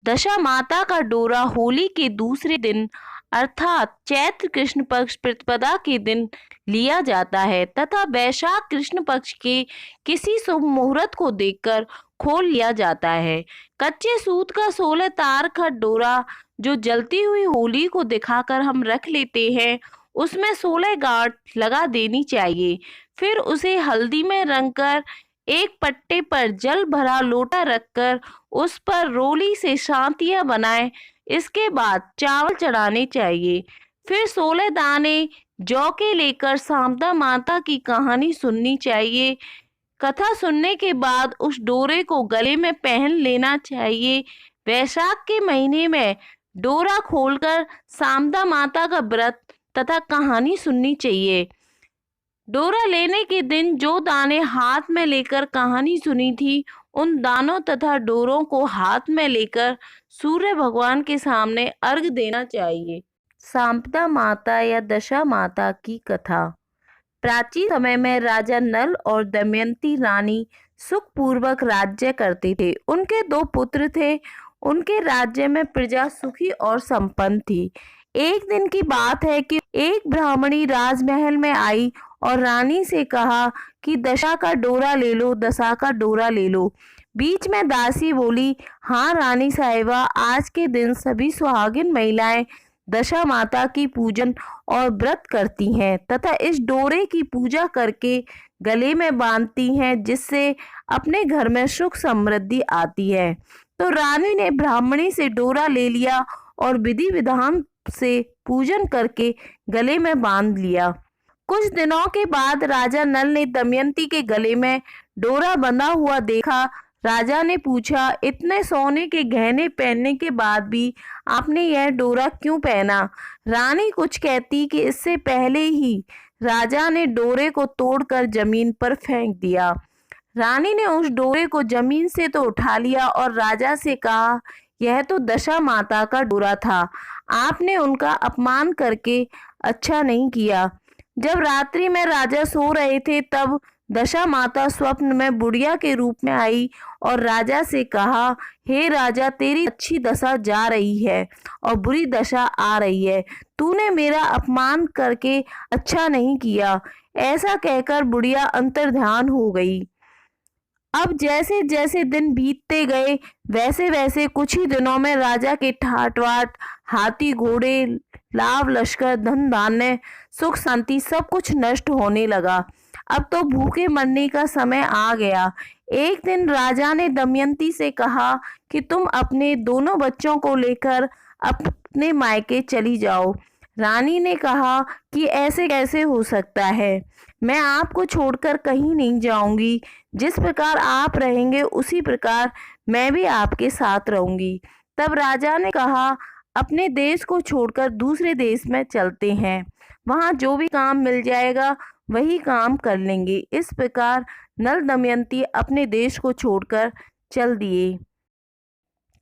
दशा माता का डोरा होली के दूसरे दिन अर्थात चैत्र कृष्ण पक्ष प्रतिपदा के दिन लिया जाता है तथा वैशाख कृष्ण पक्ष के किसी शुभ मुहूर्त को देखकर खोल लिया जाता है। कच्चे सूत का 16 तार का डोरा जो जलती हुई होली को दिखाकर हम रख लेते हैं, उसमें 16 गांठ लगा देनी चाहिए। फिर उसे हल्दी में रंगकर एक पट्टे पर जल भरा लोटा रखकर उस पर रोली से शांतियां बनाएं। इसके बाद चावल चढ़ाने चाहिए। फिर 16 दाने जौ के लेकर शारदा माता की कहानी सुननी चाहिए। कथा सुनने के बाद उस डोरे को गले में पहन लेना चाहिए। वैशाख के महीने में डोरा खोलकर शारदा माता का व्रत तथा कहानी सुननी चाहिए। डोरा लेने के दिन जो दाने हाथ में लेकर कहानी सुनी थी, उन दानों तथा डोरों को हाथ में लेकर सूर्य भगवान के सामने अर्घ देना चाहिए। शारदा माता या दशा माता की कथा। प्राचीन समय में राजा नल और दमयंती रानी सुखपूर्वक राज्य करते थे। उनके 2 पुत्र थे। उनके राज्य में प्रजा सुखी और संपन्न थी। एक दिन की बात है कि एक ब्राह्मणी राजमहल में आई और रानी से कहा कि दशा का डोरा ले लो, दशा का डोरा ले लो। बीच में दासी बोली, हाँ रानी साहिबा, आज के दिन सभी सुहागिन महिलाएं दशा माता की पूजन और व्रत करती हैं तथा इस डोरे की पूजा करके गले में बांधती हैं, जिससे अपने घर में सुख समृद्धि आती है। तो रानी ने ब्राह्मणी से डोरा ले लिया और विधि विधान से पूजन करके गले में बांध लिया। कुछ दिनों के बाद राजा नल ने दमयंती के गले में डोरा बंधा हुआ देखा। राजा ने पूछा, इतने सोने के गहने पहनने के बाद भी आपने यह डोरा क्यों पहना? रानी कुछ कहती कि इससे पहले ही राजा ने डोरे को तोड़कर जमीन पर फेंक दिया। रानी ने उस डोरे को जमीन से तो उठा लिया और राजा से कहा, यह तो दशा माता का डोरा था, आपने उनका अपमान करके अच्छा नहीं किया। जब रात्रि में राजा सो रहे थे तब दशा माता स्वप्न में बुढ़िया के रूप में आई और राजा से कहा, हे राजा, तेरी अच्छी दशा जा रही है और बुरी दशा आ रही है। तूने मेरा अपमान करके अच्छा नहीं किया। ऐसा कहकर बुढ़िया अंतर्ध्यान हो गई। अब जैसे जैसे दिन बीतते गए वैसे वैसे कुछ ही दिनों में राजा के ठाट बाट, हाथी घोड़े, लाभ लश्कर, धन धान्य, सुख शांति सब कुछ नष्ट होने लगा। अब तो भूखे मरने का समय आ गया। एक दिन राजा ने दमयंती से कहा कि तुम अपने दोनों बच्चों को लेकर अपने मायके चली जाओ। रानी ने कहा कि ऐसे कैसे हो सकता है, मैं आपको छोड़कर कहीं नहीं जाऊंगी। जिस प्रकार आप रहेंगे उसी प्रकार मैं भी आपके साथ रहूंगी। तब राजा ने कहा, अपने देश को छोड़कर दूसरे देश में चलते हैं, वहां जो भी काम मिल जाएगा वही काम कर लेंगे। इस प्रकार नल दमयंती अपने देश को छोड़कर चल दिए।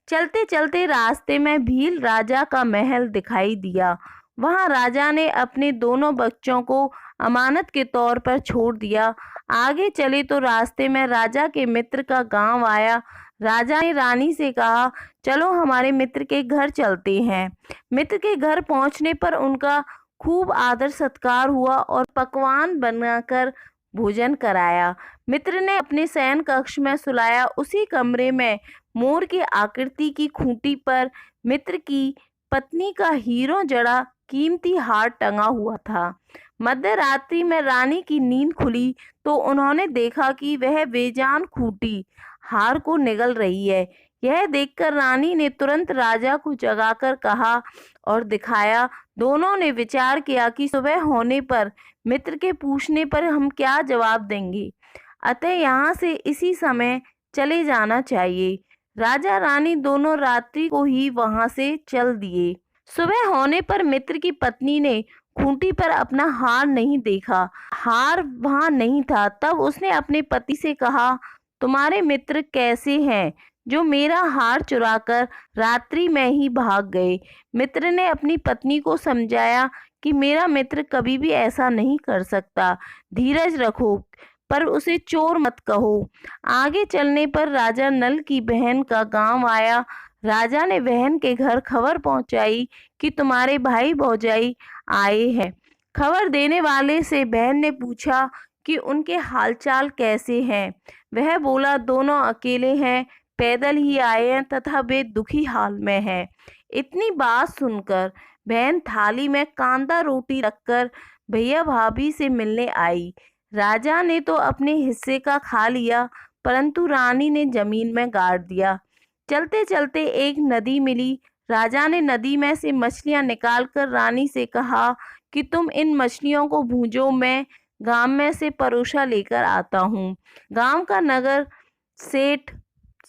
चलते चलते रास्ते में भील राजा का महल दिखाई दिया। वहां राजा ने अपने दोनों बच्चों को अमानत के तौर पर छोड़ दिया। आगे चले तो रास्ते में राजा के मित्र का गांव आया। राजा ने रानी से कहा, चलो हमारे मित्र के घर चलते हैं। मित्र के घर पहुंचने पर उनका खूब आदर सत्कार हुआ और पकवान बनाकर भोजन कराया। मित्र ने अपने शयन कक्ष में सुलाया। उसी कमरे में मोर की आकृति की खूंटी पर मित्र की पत्नी का हीरों जड़ा कीमती हार टंगा हुआ था। मध्य रात्रि में रानी की नींद खुली तो उन्होंने देखा कि वह बेजान खूंटी हार को निगल रही है। यह देखकर रानी ने तुरंत राजा को जगाकर कहा और दिखाया। दोनों ने विचार किया कि सुबह होने पर मित्र के पूछने पर हम क्या जवाब देंगे, अतः यहाँ से इसी समय चले जाना चाहिए। राजा रानी दोनों रात्रि को ही वहां से चल दिए। सुबह होने पर मित्र की पत्नी ने खूंटी पर अपना हार नहीं देखा, हार वहां नहीं था। तब उसने अपने पति से कहा, तुम्हारे मित्र कैसे हैं जो मेरा हार चुराकर रात्रि में ही भाग गए? मित्र ने अपनी पत्नी को समझाया कि मेरा मित्र कभी भी ऐसा नहीं कर सकता, धीरज रखो, पर उसे चोर मत कहो। आगे चलने पर राजा नल की बहन का गांव आया। राजा ने बहन के घर खबर पहुंचाई कि तुम्हारे भाई भौजाई आए हैं। खबर देने वाले से बहन ने पूछा कि उनके हालचाल कैसे हैं। वह बोला, दोनों अकेले हैं, पैदल ही आए हैं तथा वे दुखी हाल में हैं। इतनी बात सुनकर बहन थाली में कांदा रोटी रखकर भैया भाभी से मिलने आई। राजा ने तो अपने हिस्से का खा लिया, परंतु रानी ने जमीन में गाड़ दिया। चलते चलते एक नदी मिली। राजा ने नदी में से मछलियां निकालकर रानी से कहा कि तुम इन मछलियों को भूंजो, मैं गांव में से परोसा लेकर आता हूँ। गांव का नगर सेठ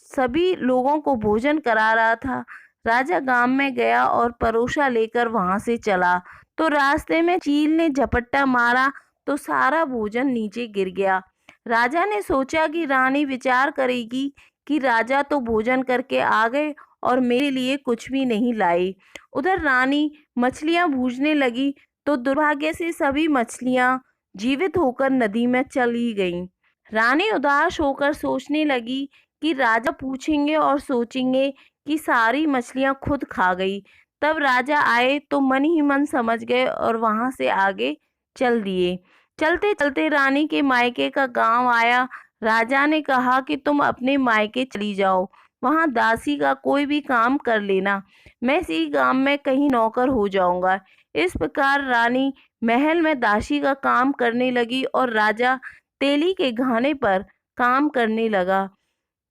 सभी लोगों को भोजन करा रहा था। राजा गांव में गया और परोसा लेकर वहां से चला तो रास्ते में चील ने झपट्टा मारा तो सारा भोजन नीचे गिर गया। राजा ने सोचा कि रानी विचार करेगी कि राजा तो भोजन करके आ गए और मेरे लिए कुछ भी नहीं लाई। उधर रानी मछलियां भूनने लगी तो दुर्भाग्य से सभी मछलियां जीवित होकर नदी में चली गईं। रानी उदास होकर सोचने लगी कि राजा पूछेंगे और सोचेंगे कि सारी मछलियां खुद खा गई। तब राजा आए तो मन ही मन समझ गए और वहां से आगे चल दिए। चलते चलते रानी के मायके का गांव आया। राजा ने कहा कि तुम अपने मायके चली जाओ, वहां दासी का कोई भी काम कर लेना, मैं इसी गांव में कहीं नौकर हो जाऊंगा। इस प्रकार रानी महल में दासी का काम करने लगी और राजा तेली के घाने पर काम करने लगा।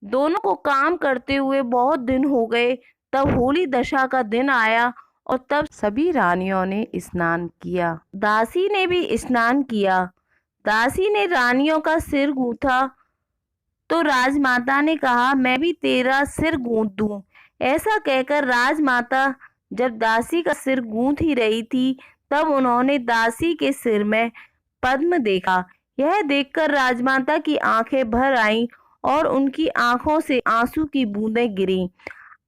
दोनों को काम करते हुए बहुत दिन हो गए। तब होली दशा का दिन आया और तब सभी रानियों ने स्नान किया। दासी ने भी स्नान किया। दासी ने रानियों का सिर गूंथा तो राजमाता ने कहा, मैं भी तेरा सिर गूंथ दूं। ऐसा कहकर राजमाता जब दासी का सिर गूंथ ही रही थी तब उन्होंने दासी के सिर में पद्म देखा। यह देखकर राजमाता की आंखें भर आईं और उनकी आंखों से आंसू की बूंदें गिरीं।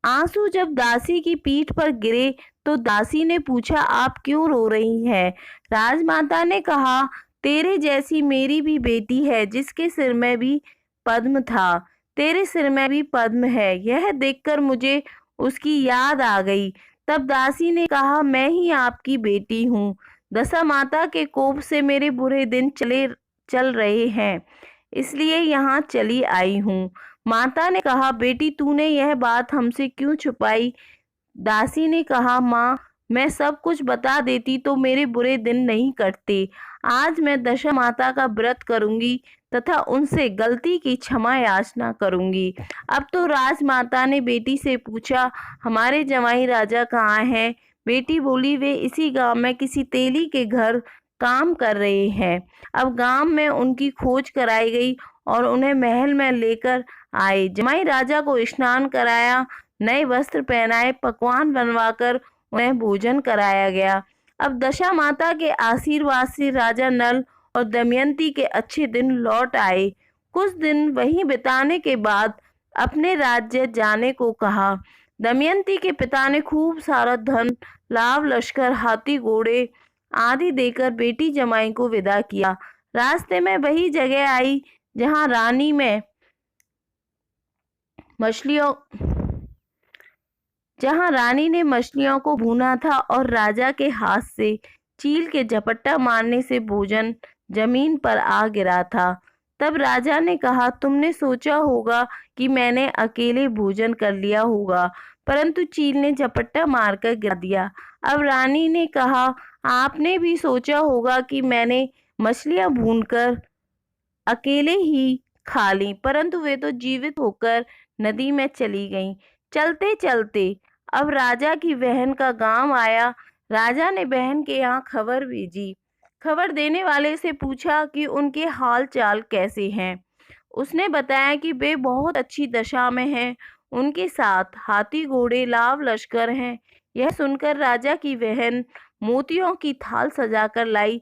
आंसू जब दासी की पीठ पर गिरे तो दासी ने पूछा, आप क्यों रो रही हैं? राजमाता ने कहा, तेरे जैसी मेरी भी बेटी है जिसके सिर में भी पद्म था, तेरे सिर में भी पद्म है। यह देखकर मुझे उसकी याद आ गई। तब दासी ने कहा, मैं ही आपकी बेटी हूँ। दशा माता के कोप से मेरे बुरे दिन चल रहे हैं, इसलिए यहाँ चली आई हूँ। माता ने कहा, बेटी तूने यह बात हमसे क्यों छुपाई? दासी ने कहा, माँ मैं सब कुछ बता देती तो मेरे बुरे दिन नहीं कटते। आज मैं दशा माता का व्रत करूंगी तथा उनसे गलती की क्षमा याचना करूंगी। अब तो राजमाता ने बेटी से पूछा, हमारे जमाई राजा कहाँ हैं? बेटी बोली, वे इसी गांव में किसी तेली के घर काम कर रहे हैं। अब गांव में उनकी खोज कराई गई और उन्हें महल में लेकर आए। जमाई राजा को स्नान कराया, नए वस्त्र पहनाए, पकवान बनवाकर उन्हें भोजन कराया गया। अब दशा माता के आशीर्वाद से राजा नल और दमयंती के अच्छे दिन लौट आए। कुछ दिन वहीं बिताने के बाद अपने राज्य जाने को कहा। दमयंती के पिता ने खूब सारा धन, लाव लश्कर, हाथी घोड़े आदि देकर बेटी जमाई को विदा किया। रास्ते में वही जगह आई जहां रानी में मछलियों जहां रानी ने मछलियों को भूना था और राजा के हाथ से चील के झपट्टा मारने से भोजन जमीन पर आ गिरा था। तब राजा ने कहा, तुमने सोचा होगा कि मैंने अकेले भोजन कर लिया होगा, परंतु चील ने झपट्टा मारकर गिरा दिया। अब रानी ने कहा, आपने भी सोचा होगा कि मैंने मछलियां भूनकर अकेले ही खा ली, परंतु वे तो जीवित होकर नदी में चली गईं। चलते चलते अब राजा की बहन का गांव आया। राजा ने बहन के यहाँ खबर भेजी। खबर देने वाले से पूछा कि उनके हाल चाल कैसे हैं। उसने बताया कि वे बहुत अच्छी दशा में हैं, उनके साथ हाथी घोड़े लाव लश्कर हैं। यह सुनकर राजा की बहन मोतियों की थाल सजाकर लाई।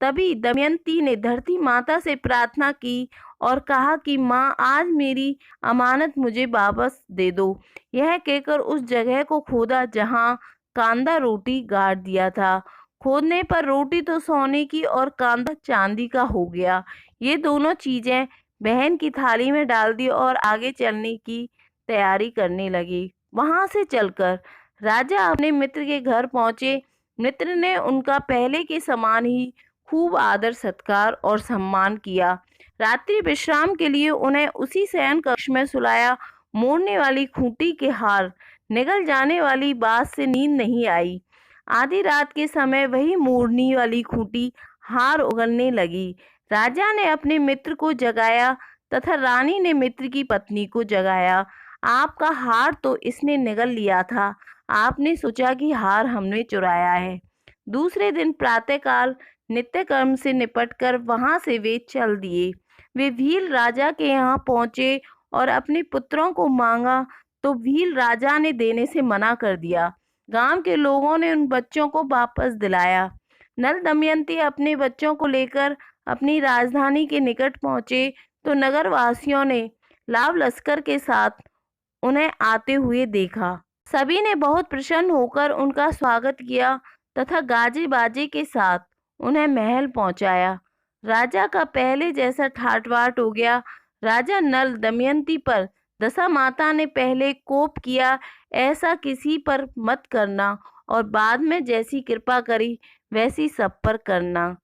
तभी दमयंती ने धरती माता से प्रार्थना की और कहा कि माँ, आज मेरी अमानत मुझे वापस दे दो। यह कहकर उस जगह को खोदा जहाँ कांदा रोटी गाड़ दिया था। खोदने पर रोटी तो सोने की और कांदा चांदी का हो गया। ये दोनों चीजें बहन की थाली में डाल दी और आगे चलने की तैयारी करने लगी। वहां से चलकर राजा अपने मित्र के घर पहुंचे। मित्र ने उनका पहले के समान ही खूब आदर सत्कार और सम्मान किया। रात्रि विश्राम के लिए उन्हें उसी शयन कक्ष में सुलाया। मोड़ने वाली खूंटी के हार निगल जाने वाली बात से नींद नहीं आई। आधी रात के समय वही मोड़ने वाली खूंटी हार उगलने लगी। राजा ने अपने मित्र को जगाया तथा रानी ने मित्र की पत्नी को जगाया। आपका हार तो इसने निगल लिया था, आपने सोचा कि हार हमने चुराया है। दूसरे दिन प्रातःकाल नित्य कर्म से निपटकर वहां से वे चल दिए। वे भील राजा के यहाँ पहुंचे और अपने पुत्रों को मांगा तो भील राजा ने देने से मना कर दिया। गांव के लोगों ने उन बच्चों को वापस दिलाया। नल दमयंती अपने बच्चों को लेकर अपनी राजधानी के निकट पहुंचे तो नगर वासियों ने लाव लश्कर के साथ उन्हें आते हुए देखा। सभी ने बहुत प्रसन्न होकर उनका स्वागत किया तथा गाजे बाजे के साथ उन्हें महल पहुंचाया। राजा का पहले जैसा ठाट-बाट हो गया। राजा नल दमयंती पर दशा माता ने पहले कोप किया, ऐसा किसी पर मत करना और बाद में जैसी कृपा करी वैसी सब पर करना।